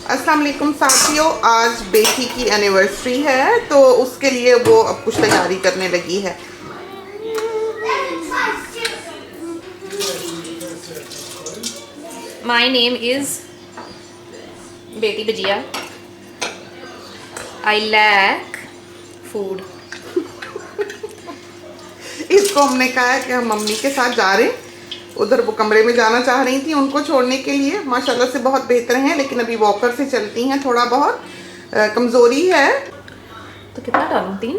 अस्सलाम वालेकुम साथियों, आज बेटी की एनिवर्सरी है तो उसके लिए वो अब कुछ तैयारी करने लगी है। My name is बेटी भजिया। I lack food. इसको हमने कहा है कि हम मम्मी के साथ जा रहे हैं उधर, वो कमरे में जाना चाह रही थी उनको छोड़ने के लिए। माशाल्लाह से बहुत बेहतर हैं, लेकिन अभी वॉकर से चलती हैं, थोड़ा बहुत कमज़ोरी है। तो कितना डालूं? 3?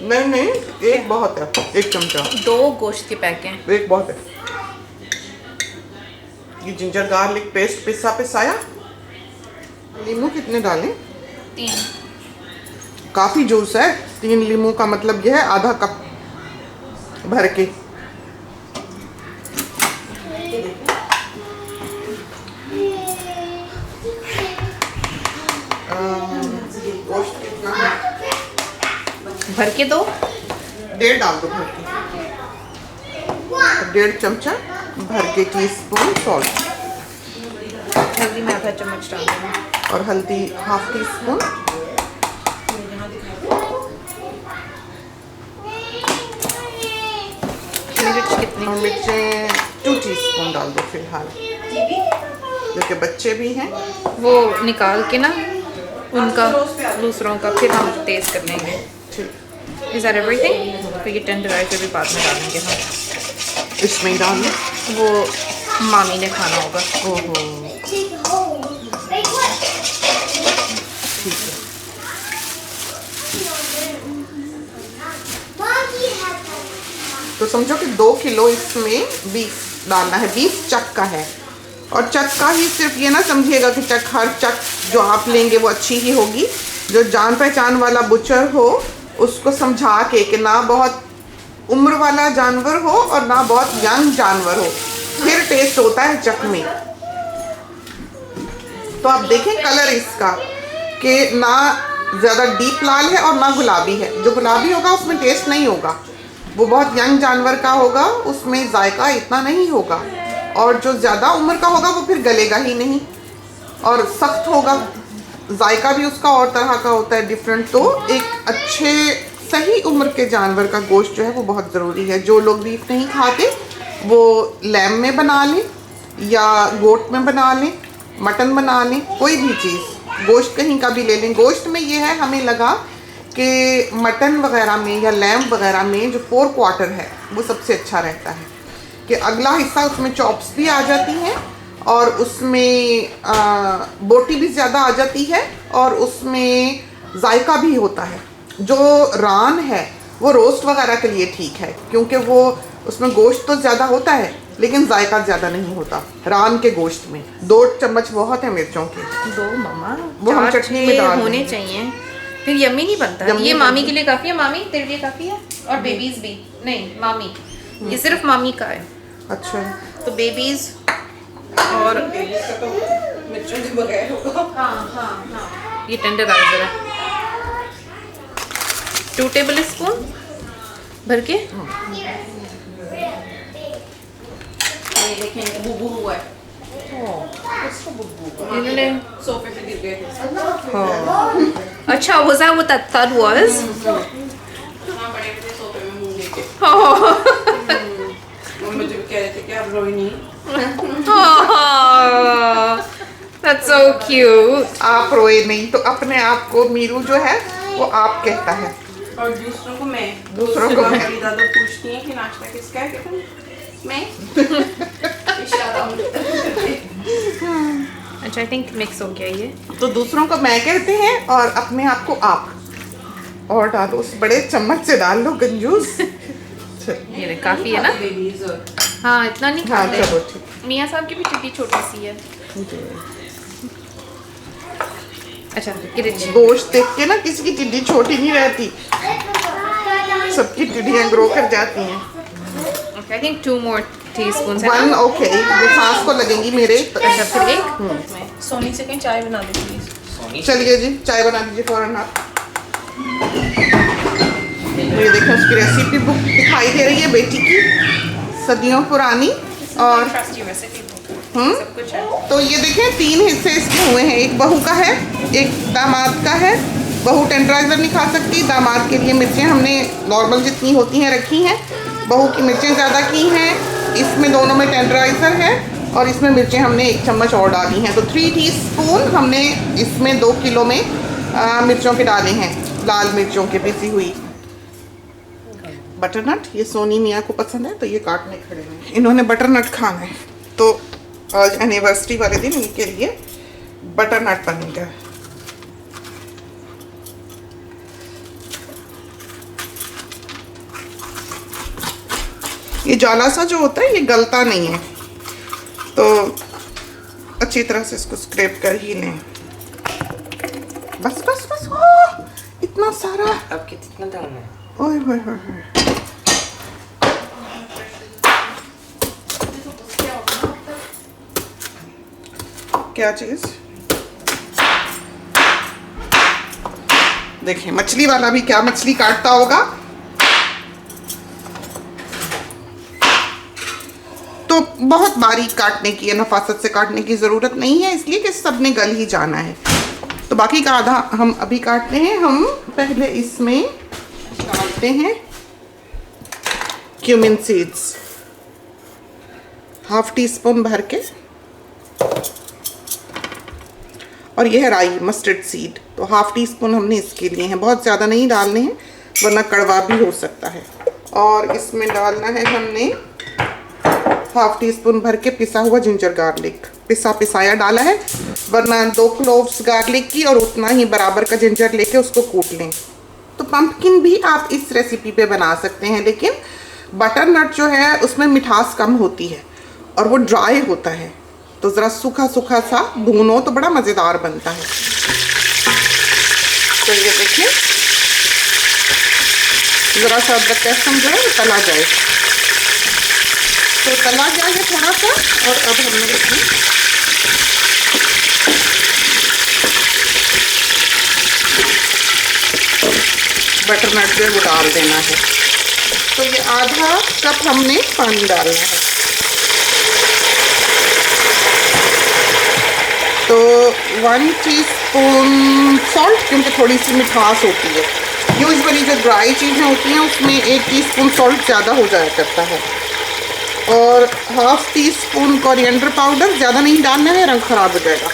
नहीं, एक बहुत है, 1 चमचा। 2 गोश्त के पैक हैं। एक बहुत है। ये जिंजर गार्लिक पेस्ट पिसाया। नींबू कितने डालें? 3। काफ़ी जूस है। 3 नींबू का मतलब यह है आधा कप भर के। गोश्त कितना है? भर के 2? 1.5 डाल दो भर के। 1.5 चमचा भर के टीस्पून सॉल्ट। हल्दी में आधा चम्मच डाल दूँगी। और हल्दी ½ टीस्पून। मिर्च कितनी? और मिर्चें 2 टीस्पून डाल दो फिलहाल, क्योंकि बच्चे भी हैं। वो निकाल के ना उनका दूसरों का फिर हम टेस्ट कर लेंगे। ठीक, इज दैट एवरीथिंग? तो ये टेंडराइजर भी बाद में डालेंगे हम। इसमें ही डाल दो। वो मामी ने खाना होगा। ओहो, ठीक है। तो समझो कि 2 किलो इसमें बीफ डालना है। बीफ चक का है, और चक का ही सिर्फ ये ना समझिएगा कि हर चक जो आप लेंगे वो अच्छी ही होगी। जो जान पहचान वाला बुचर हो उसको समझा के कि ना बहुत उम्र वाला जानवर हो और ना बहुत यंग जानवर हो, फिर टेस्ट होता है चक में। तो आप देखें कलर इसका कि ना ज़्यादा डीप लाल है और ना गुलाबी है। जो गुलाबी होगा उसमें टेस्ट नहीं होगा, वो बहुत यंग जानवर का होगा, उसमें जायका इतना नहीं होगा। और जो ज़्यादा उम्र का होगा वो फिर गलेगा ही नहीं और सख्त होगा, जायका भी उसका और तरह का होता है, डिफरेंट। तो एक अच्छे सही उम्र के जानवर का गोश्त जो है वो बहुत ज़रूरी है। जो लोग बीफ नहीं खाते वो लैम में बना लें या गोट में बना लें, मटन बना लें, कोई भी चीज़, गोश्त कहीं का भी ले लें। गोश्त में ये है, हमें लगा कि मटन वगैरह में या लैम्प वगैरह में जो 4 क्वार्टर है वो सबसे अच्छा रहता है, कि अगला हिस्सा उसमें चॉप्स भी आ जाती हैं और उसमें बोटी भी ज़्यादा आ जाती है और उसमें जायका भी होता है। जो रान है वो रोस्ट वगैरह के लिए ठीक है, क्योंकि वो उसमें गोश्त तो ज़्यादा होता है लेकिन जायका ज़्यादा नहीं होता रान के गोश्त में। 2 चम्मच बहुत है मिर्चों के। 2 मम्मा, वो हम चटनी में डाल होने चाहिए, फिर यम्मी नहीं बनता। ये मामी के लिए काफ़ी है। मामी तेरे लिए काफ़ी है, और बेबीज भी नहीं। मामी, ये सिर्फ मामी का है। अच्छा, तो बेबीज और मिर्चों के बगैर होगा। हाँ, ये टेंडराइजर है। 2 टेबल स्पून भर के। ये देखें बुबू हुआ है। इन्होंने सोफे पे गिर गए थे। हाँ। अच्छा, was that what that thud was? बड़े बड़े सोफे में मुंह लेके मुझे कह रहे थे कि आप रोई नहीं। That's so cute. आप रोए नहीं, तो अपने आप को मीरू जो है वो आप कहता है, और दूसरों को मैं मैं। दादा पूछती है कि नाश्ता किसका है, कहते हैं मैं। अच्छा, I think मिक्स हो गया ये। तो दूसरों को मैं कहते हैं और अपने आप को आप। और डालो, उस बड़े चम्मच से डाल लो कंजूस। ये काफ़ी है ना? बेबीज और हाँ, इतना नहीं हाँ खाते। चलो ठीक। मियाँ साहब की भी टिड्डी छोटी सी है। अच्छा, गोश्त देख के ना किसी की टिड्डी छोटी नहीं रहती, सबकी टिड्डियाँ ग्रो कर जाती हैं। Okay, I think 2 more teaspoons है 1 ना? ओके, वो सांस को लगेंगी मेरे। अच्छा, फिर एक। सोनी से कहीं चाय बना दो प्लीज। चलिए जी, चाय बना दीजिए फौरन आप। ये देखें, उसकी रेसिपी बुक दिखाई दे रही है बेटी की, सदियों पुरानी। और Trust your recipe book. सब कुछ है। तो ये देखें 3 हिस्से इसके हुए हैं, एक बहू का है, एक दामाद का है। बहू टेंडराइज़र नहीं खा सकती, दामाद के लिए मिर्चें हमने नॉर्मल जितनी होती हैं रखी हैं, बहू की मिर्चें ज़्यादा की हैं। इसमें दोनों में टेंडराइज़र है और इसमें मिर्चें हमने 1 चम्मच और डाली हैं। तो 3 टीस्पून हमने इसमें 2 किलो में मिर्चों के डाले हैं, लाल मिर्चों के पिसी हुई। बटरनट ये सोनी मियाँ को पसंद है तो ये काटने खड़े हैं, इन्होंने बटरनट खाना है। तो आज एनिवर्सरी वाले दिन इनके लिए बटरनट बनेगा। ये जाला सा जो होता है ये गलता नहीं है, तो अच्छी तरह से इसको स्क्रैप कर ही लें। बस बस बस, हो इतना सारा। अब कितना डालना है? ओए होए होए होए। क्या चीज? देखिए मछली वाला भी क्या मछली काटता होगा। तो बहुत बारीक काटने की है, नफासत से काटने की ज़रूरत नहीं है, इसलिए कि सब ने गल ही जाना है। तो बाकी का आधा हम अभी काटते हैं। हम पहले इसमें डालते हैं क्यूमिन सीड्स, 1/2 टीस्पून भर के, और यह है राई मस्टर्ड सीड, तो 1/2 टीस्पून हमने इसके लिए हैं। बहुत ज़्यादा नहीं डालने हैं वरना कड़वा भी हो सकता है। और इसमें डालना है हमने 1/2 टीस्पून भर के पिसा हुआ जिंजर गार्लिक, पिसाया डाला है, वरना 2 क्लोव्स गार्लिक की और उतना ही बराबर का जिंजर लेके उसको कूट लें। तो पंपकिन भी आप इस रेसिपी पे बना सकते हैं, लेकिन बटरनट जो है उसमें मिठास कम होती है और वो ड्राई होता है, तो ज़रा सूखा सूखा सा भूनो तो बड़ा मज़ेदार बनता है। तो ये देखिए ज़रा सा अदरक लहसुन जो है तला जाए, तो तला गया है थोड़ा सा। और अब हमने इसमें बटरनट जो है वो डाल देना है। तो ये आधा कप हमने पानी डालना है। तो 1 टीस्पून सॉल्ट, क्योंकि थोड़ी सी मिठास होती है। यूजुअली जो ड्राई चीज़ें होती हैं उसमें 1 टीस्पून सॉल्ट ज़्यादा हो जाया करता है। और 1/2 टीस्पून कोरिएंडर पाउडर, ज़्यादा नहीं डालना है, रंग ख़राब हो जाएगा।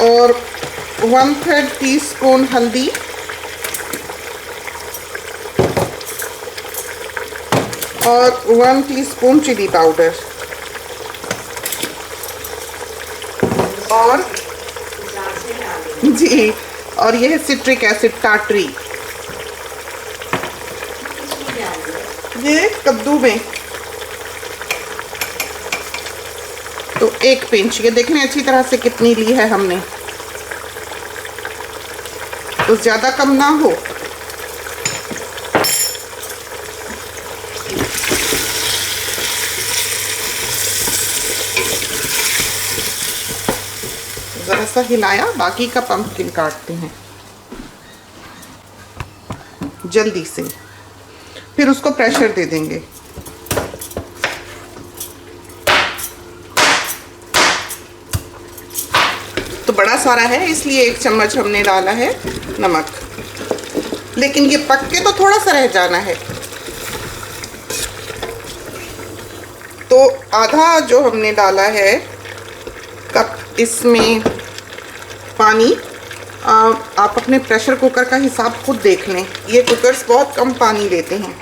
और 1/3 टीस्पून हल्दी, और 1 टीस्पून चिली पाउडर, और जी, और यह है सिट्रिक एसिड टाटरी, ये कद्दू में। तो 1 पिंच, ये देखने अच्छी तरह से कितनी ली है हमने, तो ज़्यादा कम ना हो। ज़रा सा हिलाया, बाकी का पंपकिन काटते हैं जल्दी से, फिर उसको प्रेशर दे देंगे। तो बड़ा सारा है इसलिए 1 चम्मच हमने डाला है नमक, लेकिन ये पक के तो थोड़ा सा रह जाना है। तो आधा जो हमने डाला है कप इसमें पानी, आप अपने प्रेशर कुकर का हिसाब खुद देख लें, ये कुकर्स बहुत कम पानी लेते हैं।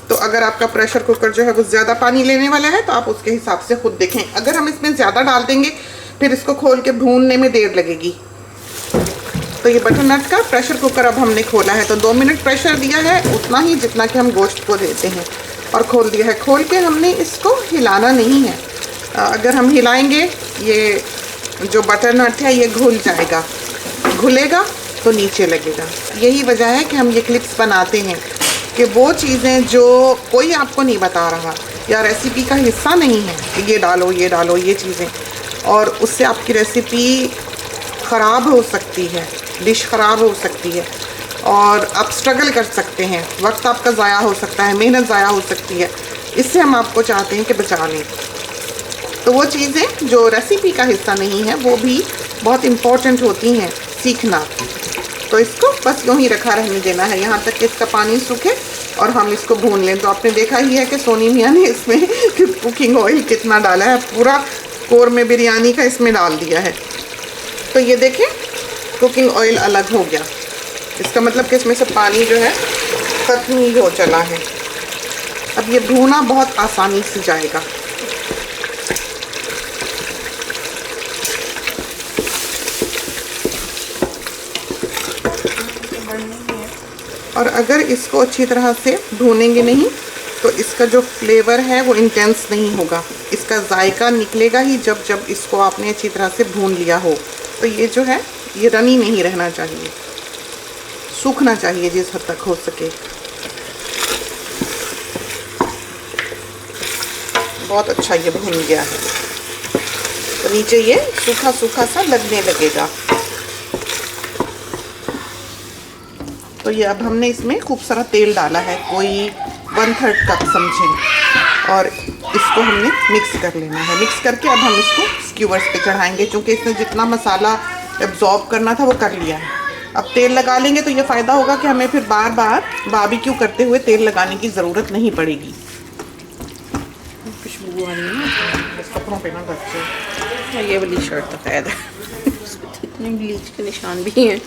तो अगर आपका प्रेशर कुकर जो है वो ज़्यादा पानी लेने वाला है तो आप उसके हिसाब से खुद देखें। अगर हम इसमें ज़्यादा डाल देंगे फिर इसको खोल के भूनने में देर लगेगी। तो ये बटरनट का प्रेशर कुकर अब हमने खोला है, तो 2 मिनट प्रेशर दिया है, उतना ही जितना कि हम गोश्त को देते हैं, और खोल दिया है। खोल के हमने इसको हिलाना नहीं है, अगर हम हिलाएंगे ये जो बटरनट है ये घुल जाएगा, घुलेगा तो नीचे लगेगा। यही वजह है कि हम ये क्लिप्स बनाते हैं कि वो चीज़ें जो कोई आपको नहीं बता रहा या रेसिपी का हिस्सा नहीं है कि ये डालो ये चीज़ें, और उससे आपकी रेसिपी ख़राब हो सकती है, डिश ख़राब हो सकती है। और आप स्ट्रगल कर सकते हैं, वक्त आपका ज़ाया हो सकता है, मेहनत ज़ाया हो सकती है। इससे हम आपको चाहते हैं कि बचा लें। तो वो चीज़ें जो रेसिपी का हिस्सा नहीं है वो भी बहुत इम्पोर्टेंट होती हैं सीखना। तो इसको बस यूँ ही रखा रहने देना है यहाँ तक कि इसका पानी सूखे और हम इसको भून लें। तो आपने देखा ही है कि सोनी मियाँ ने इसमें कुकिंग ऑयल कितना डाला है, पूरा कोर में बिरयानी का इसमें डाल दिया है। तो ये देखें कुकिंग ऑयल अलग हो गया, इसका मतलब कि इसमें से पानी जो है ख़त्म ही हो चला है। अब ये भूना बहुत आसानी से जाएगा। और अगर इसको अच्छी तरह से भूनेंगे नहीं तो इसका जो फ्लेवर है वो इंटेंस नहीं होगा, इसका जायका निकलेगा ही जब जब इसको आपने अच्छी तरह से भून लिया हो। तो ये जो है ये रनी नहीं रहना चाहिए, सूखना चाहिए जिस हद तक हो सके। बहुत अच्छा ये भून गया है, तो नीचे ये सूखा सूखा सा लगने लगेगा। तो ये अब हमने इसमें खूब सारा तेल डाला है, कोई 1/3 कप समझें, और इसको हमने मिक्स कर लेना है। मिक्स करके अब हम इसको स्क्यूवर्स पे चढ़ाएंगे, क्योंकि इसने जितना मसाला एब्जॉर्ब करना था वो कर लिया है। अब तेल लगा लेंगे तो ये फ़ायदा होगा कि हमें फिर बार बार बारबेक्यू करते हुए तेल लगाने की ज़रूरत नहीं पड़ेगी। खुशबू आ रही है ना बस कपड़ों पे ना बच्चे। ये वाली शर्ट तो खैर है, इतने ब्लीच के निशान भी हैं।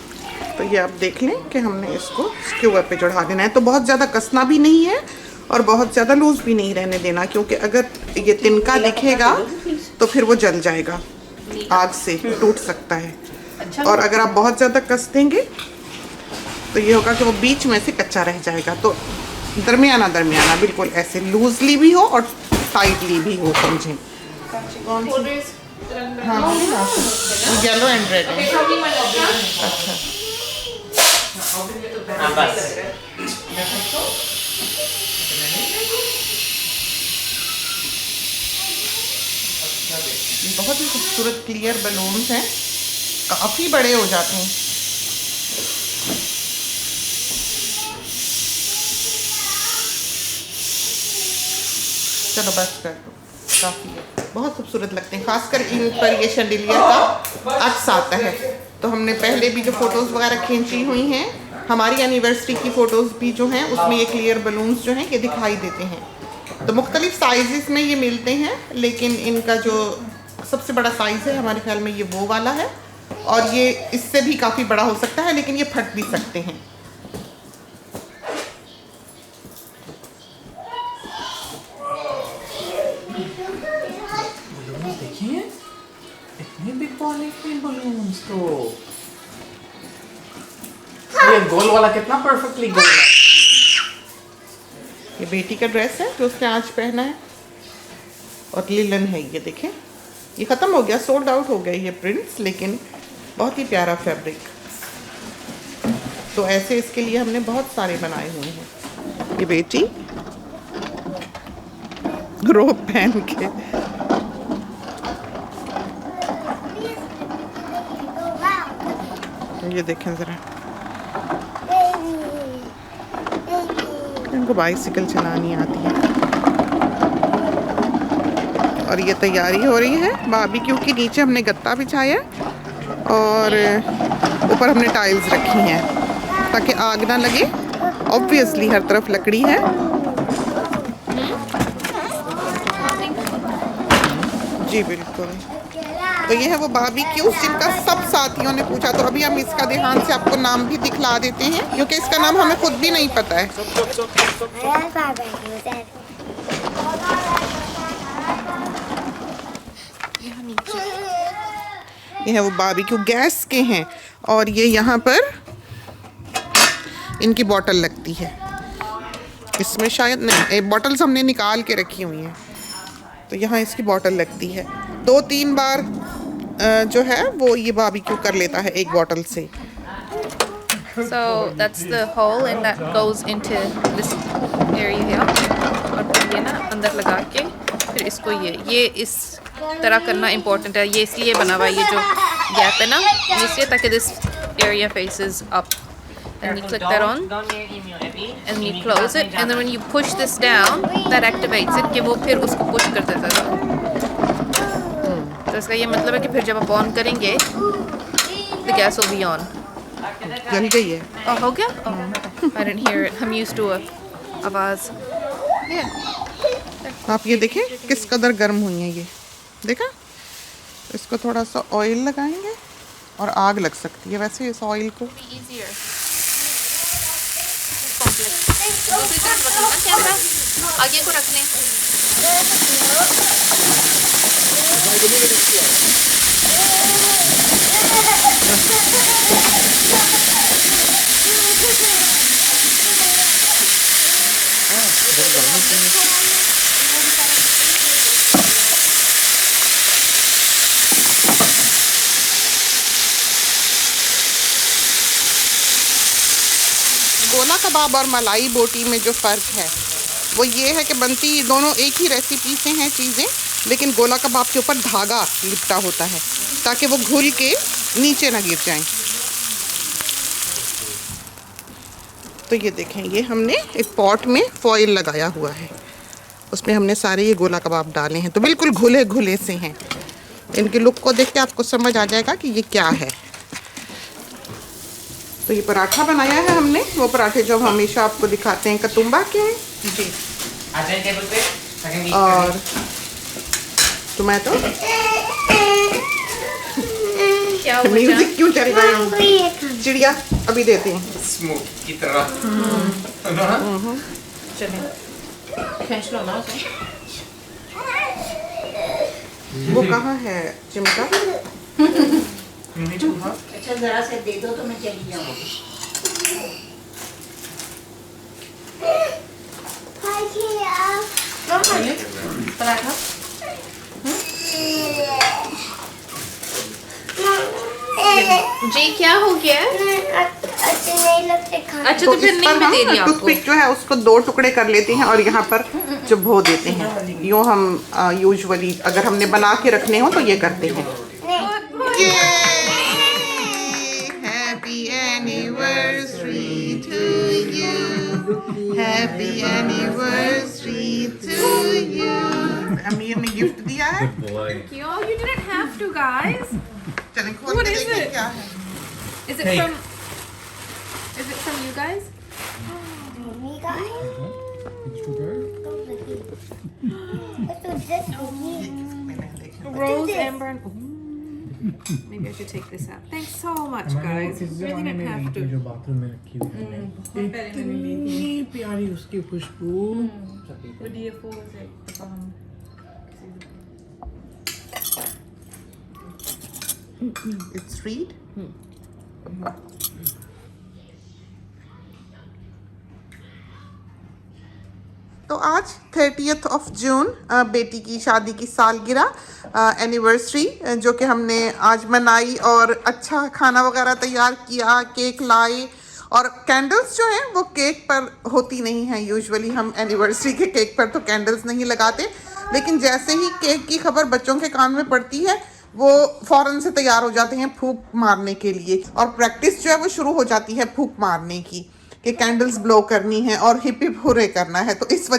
तो ये आप देख लें कि हमने इसको स्क्यूवर पे चढ़ा देना है। तो बहुत ज़्यादा कसना भी नहीं है और बहुत ज़्यादा लूज़ भी नहीं रहने देना, क्योंकि अगर ये तिनका दिखेगा तो फिर वो जल जाएगा, आग से टूट सकता है। और अगर आप बहुत ज़्यादा कस देंगे तो ये होगा कि वो बीच में से कच्चा रह जाएगा। तो दरमियाना दरमियाना, बिल्कुल ऐसे लूजली भी हो और टाइटली भी हो, समझें। हाँ येलो एंड रेड है। अच्छा बहुत ही खूबसूरत क्लियर बलून्स हैं, काफ़ी बड़े हो जाते हैं। चलो बस कर दो, काफ़ी है, बहुत खूबसूरत लगते हैं। खासकर इन पर ये शैंडिलियर का अक्स आता है। तो हमने पहले भी जो फ़ोटोज़ वगैरह खींची हुई हैं, हमारी एनिवर्सरी की फ़ोटोज़ भी जो हैं उसमें ये क्लियर बलून्स जो हैं ये दिखाई देते हैं। तो मुख्तलिफ साइज़ में ये मिलते हैं, लेकिन इनका जो सबसे बड़ा साइज़ है हमारे ख्याल में ये वो वाला है, और ये इससे भी काफ़ी बड़ा हो सकता है, लेकिन ये फट भी सकते हैं। देखिए इतने बिग वाले के बलून्स। तो ये गोल वाला कितना परफेक्टली गोल है। ये बेटी का ड्रेस है जो उसने आज पहना है, और लिलन है। ये देखें ये ख़त्म हो गया, सोल्ड आउट हो गया ये प्रिंट्स, लेकिन बहुत ही प्यारा फैब्रिक। तो ऐसे इसके लिए हमने बहुत सारे बनाए हुए हैं। ये बेटी रोब पहन के, ये देखें ज़रा, इनको बाइसिकल चलानी आती है। और ये तैयारी हो रही है बारबेक्यू की। नीचे हमने गत्ता बिछाया और ऊपर हमने टाइल्स रखी हैं ताकि आग ना लगे। ऑब्वियसली हर तरफ लकड़ी है। जी बिल्कुल। तो ये है वो बारबेक्यू जिनका सब साथियों ने पूछा। तो अभी हम इसका ध्यान से आपको नाम भी दिखला देते हैं, क्योंकि इसका नाम हमें खुद भी नहीं पता है। ये है वो बारबेक्यू गैस के हैं, और ये यहाँ पर इनकी बोतल लगती है। इसमें शायद नहीं, बॉटल्स हमने निकाल के रखी हुई हैं, तो यहाँ इसकी बोतल लगती है। 2-3 बार जो है वो ये बारबेक्यू कर लेता है एक बोतल से। So that's the hole and that goes into this area here. और फिर ये ना अंदर लगा के फिर इसको ये इस तरह करना इम्पोर्टेंट है। ये इसलिए बना हुआ है, ये जो गैप है ना इसलिए, ताकि this area faces up. and you click that on, Don't near email, Abby. and you close it, and then when you push this down, that activates it कि वो फिर उसको push कर देता था। तो इसका ये मतलब है कि फिर जब आप ऑन करेंगे, the gas will be on। जल गई है। हो गया? I didn't hear it. I'm used to a आवाज़। Yeah। आप ये देखें किस कदर गर्म हुई है ये, देखा? इसको थोड़ा सा ऑयल लगाएंगे और आग लग सकती है वैसे इस ऑयल को। Be easier। दूसरी तरफ रखना कैमरा, आगे को रख लें। गोला कबाब और मलाई बोटी में जो फ़र्क है वो ये है कि बनती दोनों एक ही रेसिपी से हैं चीज़ें, लेकिन गोला कबाब के ऊपर धागा लिपटा होता है ताकि वो घुल के नीचे ना गिर जाएं। तो ये देखें, ये हमने एक पॉट में फॉइल लगाया हुआ है, उसमें हमने सारे ये गोला कबाब डाले हैं, तो बिल्कुल घुले घुले से हैं। इनके लुक को देख के आपको समझ आ जाएगा कि ये क्या है। तो ये पराठा बनाया है हमने, वो पराठे जो हम हमेशा आपको दिखाते हैं कतुम्बा के हैं जी। आ जाए टेबल पे। ताकि मीट और टोमेटो। क्या हुआ? म्यूजिक क्यों चल रहा है? चिड़िया अभी देते हैं। स्मोक की तरह। चलें, खींच लो ना उसे। वो कहाँ है चिमटा? अच्छा जरा से दे दो तो मैं चली जाऊंगी। पराठा जी क्या हो गया? अच्छे नहीं लगते खाने। अच्छा तो फिर इस नहीं पर मैं हम दे दिया आपको। टूथपिक जो है उसको 2 टुकड़े कर लेते हैं और यहाँ पर चुभो देते हैं। यूँ हम यूजुअली अगर हमने बना के रखने हो तो ये करते हैं। Happy anniversary to you. Happy anniversary to you. अमीर ने गिफ्ट दिया है। Yo, you didn't have to, guys. चलें खोल What के is देखें it? क्या है। Is it from? Is it from you guys? Mummy का है। तो just Rose, amber, and maybe I should take this out. Thanks so much, guys. You really didn't have to. जो bathroom में रखी हुई है इतनी प्यारी उसकी खुशबू। What do you for was it? It's sweet. तो आज 30th of जून बेटी की शादी की सालगिरह एनिवर्सरी जो कि हमने आज मनाई और अच्छा खाना वगैरह तैयार किया, केक लाए और कैंडल्स जो हैं वो केक पर होती नहीं हैं। यूजुअली हम एनिवर्सरी के केक पर तो कैंडल्स नहीं लगाते, लेकिन जैसे ही केक की खबर बच्चों के कान में पड़ती है वो फ़ौरन से तैयार हो जाते हैं फूंक मारने के लिए, और प्रैक्टिस जो है वो शुरू हो जाती है फूंक मारने की कि कैंडल्स ब्लो करनी है और हिप हिप हुर्रे करना है। तो इस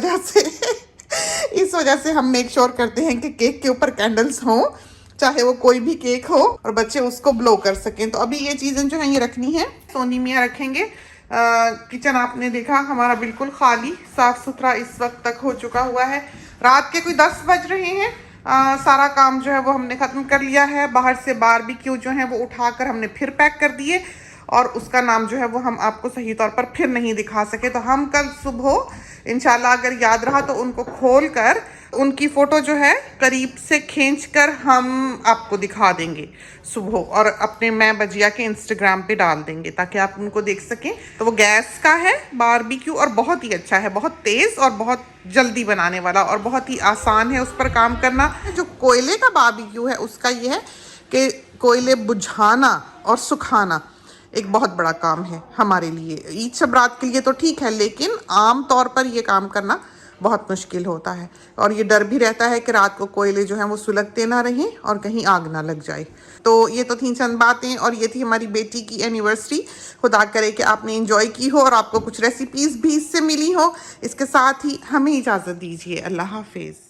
वजह से हम मेक श्योर करते हैं कि केक के ऊपर कैंडल्स हों, चाहे वो कोई भी केक हो, और बच्चे उसको ब्लो कर सकें। तो अभी ये चीज़ें जो हैं ये रखनी है, सोनी मियाँ रखेंगे। किचन आपने देखा हमारा बिल्कुल खाली साफ़ सुथरा इस वक्त तक हो चुका हुआ है। रात के कोई 10 बज रहे हैं। सारा काम जो है वो हमने ख़त्म कर लिया है। बाहर से बारबेक्यू जो है वो उठाकर हमने फिर पैक कर दिए और उसका नाम जो है वो हम आपको सही तौर पर फिर नहीं दिखा सके। तो हम कल सुबह इंशाल्लाह अगर याद रहा तो उनको खोल कर उनकी फ़ोटो जो है करीब से खींचकर हम आपको दिखा देंगे सुबह, और अपने मैं बजिया के इंस्टाग्राम पे डाल देंगे ताकि आप उनको देख सकें। तो वो गैस का है बारबेक्यू और बहुत ही अच्छा है, बहुत तेज़ और बहुत जल्दी बनाने वाला और बहुत ही आसान है उस पर काम करना। जो कोयले का बारबेक्यू है उसका ये है कि कोयले बुझाना और सुखाना एक बहुत बड़ा काम है हमारे लिए। ईद शब रात के लिए तो ठीक है, लेकिन आम तौर पर ये काम करना बहुत मुश्किल होता है। और ये डर भी रहता है कि रात को कोयले जो हैं वो सुलगते ना रहें और कहीं आग ना लग जाए। तो ये तो थी चंद बातें, और ये थी हमारी बेटी की एनिवर्सरी। खुदा करे कि आपने इंजॉय की हो और आपको कुछ रेसिपीज़ भी इससे मिली हो। इसके साथ ही हमें इजाज़त दीजिए। अल्लाह हाफिज़।